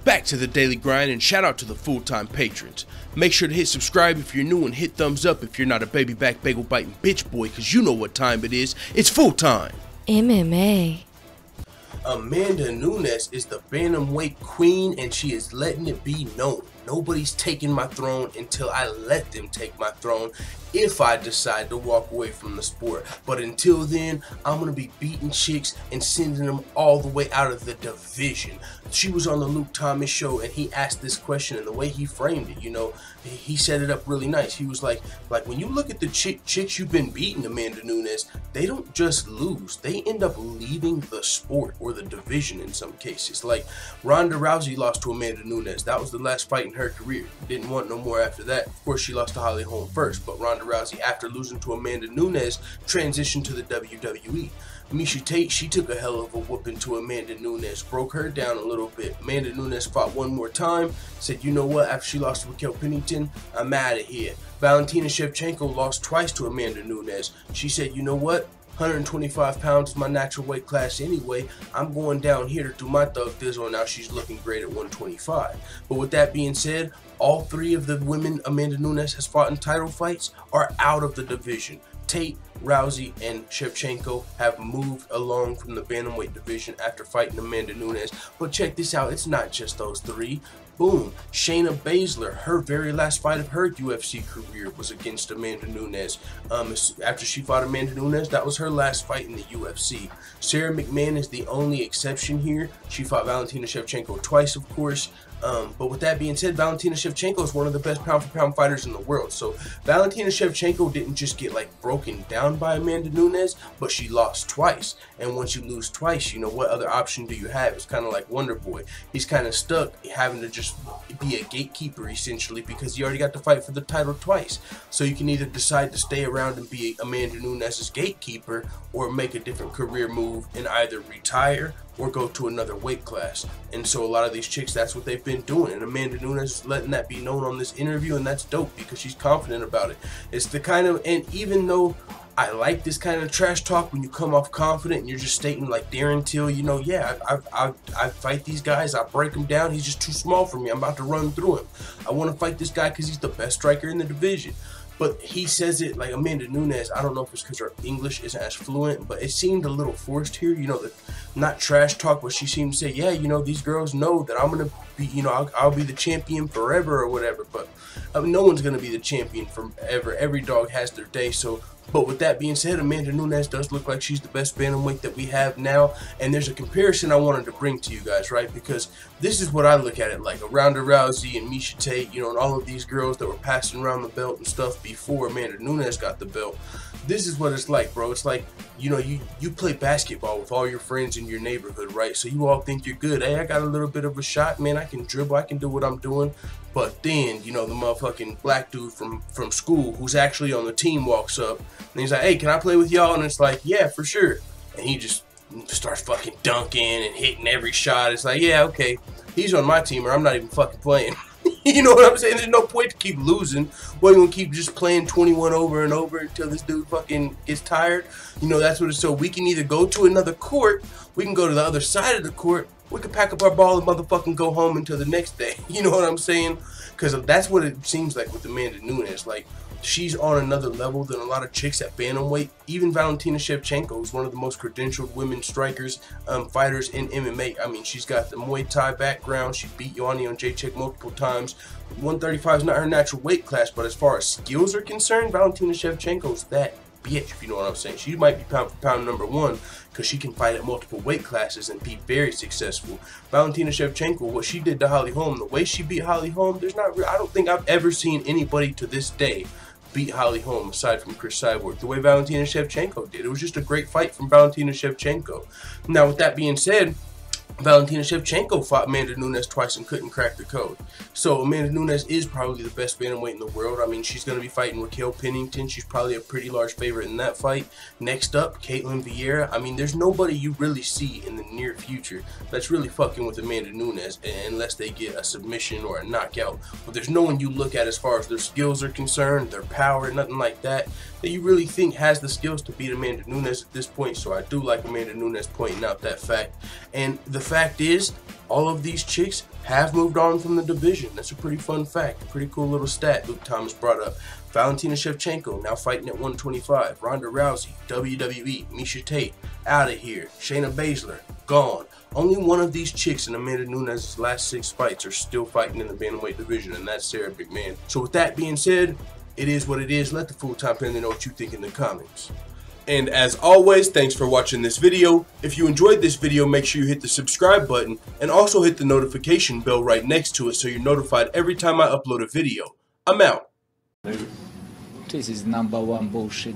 Back to the daily grind, and shout out to the full-time patrons. Make sure to hit subscribe if you're new and hit thumbs up if you're not a baby back bagel biting bitch boy, cause you know what time it is. It's full time. MMA. Amanda Nunes is the bantamweight queen, and she is letting it be known. Nobody's taking my throne until I let them take my throne, if I decide to walk away from the sport. But until then, I'm going to be beating chicks and sending them all the way out of the division. She was on the Luke Thomas show, and he asked this question, and the way he framed it, you know, he set it up really nice. He was like when you look at the chicks you've been beating, Amanda Nunes, they don't just lose. They end up leaving the sport or the division in some cases. Like Ronda Rousey lost to Amanda Nunes. That was the last fight in her career. Didn't want no more after that. Of course, she lost to Holly Holm first, but Ronda Rousey, after losing to Amanda Nunes, transitioned to the WWE. Tate, she took a hell of a whooping to Amanda Nunes, broke her down a little bit. Amanda Nunes fought one more time, said, you know what, after she lost to Raquel Pennington, I'm out of here. Valentina Shevchenko lost twice to Amanda Nunes. She said, you know what, 125 pounds is my natural weight class anyway. I'm going down here to do my thug thizzle. Now she's looking great at 125. But with that being said, all three of the women Amanda Nunes has fought in title fights are out of the division. Tate, Rousey, and Shevchenko have moved along from the bantamweight division after fighting Amanda Nunes. But check this out, it's not just those three. Boom, Shayna Baszler, her very last fight of her UFC career was against Amanda Nunes. After she fought Amanda Nunes, that was her last fight in the UFC. Sarah McMahon is the only exception here. She fought Valentina Shevchenko twice, of course. But with that being said, Valentina Shevchenko is one of the best pound-for-pound fighters in the world. So Valentina Shevchenko didn't just get like broken down by Amanda Nunes, but she lost twice. And once you lose twice, you know, what other option do you have? It's kind of like Wonder Boy. He's kind of stuck having to just be a gatekeeper essentially, because he already got to fight for the title twice. So you can either decide to stay around and be Amanda Nunes' gatekeeper, or make a different career move and either retire or go to another weight class. And so a lot of these chicks, that's what they've been doing, and Amanda Nunes is letting that be known on this interview, and that's dope because she's confident about it. It's the kind of, and even though I like this kind of trash talk when you come off confident and you're just stating like Darren Till, you know, yeah, I fight these guys, I break him down, he's just too small for me, I'm about to run through him. I want to fight this guy because he's the best striker in the division. But he says it like Amanda Nunes, I don't know if it's because her English isn't as fluent, but it seemed a little forced here, you know, not trash talk, but she seemed to say, yeah, you know, these girls know that I'm going to be, you know, I'll be the champion forever or whatever, but no one's going to be the champion forever. Every dog has their day. So, but with that being said, Amanda Nunes does look like she's the best bantamweight that we have now, and there's a comparison I wanted to bring to you guys, right? Because this is what I look at it like. Ronda Rousey and Tate, you know, and all of these girls that were passing around the belt and stuff before Amanda Nunes got the belt. This is what it's like, bro. It's like, you know, you play basketball with all your friends in your neighborhood, right? So you all think you're good. Hey, I got a little bit of a shot, man. I can dribble. I can do what I'm doing. But then, you know, the motherfucking black dude from school who's actually on the team walks up, and he's like, hey, can I play with y'all? And it's like, yeah, for sure. And he just starts fucking dunking and hitting every shot. It's like, yeah, okay, he's on my team, or I'm not even fucking playing. You know what I'm saying? There's no point to keep losing. We're going to keep just playing 21 over and over until this dude fucking gets tired. You know, that's what it's so. We can either go to another court, we can go to the other side of the court, we can pack up our ball and motherfucking go home until the next day. You know what I'm saying? Because that's what it seems like with Amanda Nunes. Like, she's on another level than a lot of chicks at bantamweight. Even Valentina Shevchenko is one of the most credentialed women strikers, fighters in MMA. I mean, she's got the Muay Thai background. She beat Ioane on Jacek multiple times. 135 is not her natural weight class, but as far as skills are concerned, Valentina Shevchenko's that bitch, if you know what I'm saying. She might be pound for pound number one because she can fight at multiple weight classes and be very successful. Valentina Shevchenko, what she did to Holly Holm, the way she beat Holly Holm, I don't think I've ever seen anybody to this day beat Holly Holm aside from Chris Cyborg the way Valentina Shevchenko did. It was just a great fight from Valentina Shevchenko. Now, with that being said, Valentina Shevchenko fought Amanda Nunes twice and couldn't crack the code. So Amanda Nunes is probably the best bantamweight in the world. I mean, she's going to be fighting Raquel Pennington. She's probably a pretty large favorite in that fight. Next up, Caitlin Vieira. I mean, there's nobody you really see in the near future that's really fucking with Amanda Nunes unless they get a submission or a knockout. But there's no one you look at as far as their skills are concerned, their power, nothing like that you really think has the skills to beat Amanda Nunes at this point. So I do like Amanda Nunes pointing out that fact. And the fact is, all of these chicks have moved on from the division. That's a pretty fun fact, a pretty cool little stat Luke Thomas brought up. Valentina Shevchenko now fighting at 125. Ronda Rousey, WWE, Miesha Tate, out of here. Shayna Baszler, gone. Only one of these chicks in Amanda Nunes' last 6 fights are still fighting in the bantamweight division, and that's Sarah McMahon. So with that being said, it is what it is. Let the full-time family know what you think in the comments. And as always, thanks for watching this video. If you enjoyed this video, make sure you hit the subscribe button and also hit the notification bell right next to it so you're notified every time I upload a video. I'm out. This is #1 bullshit.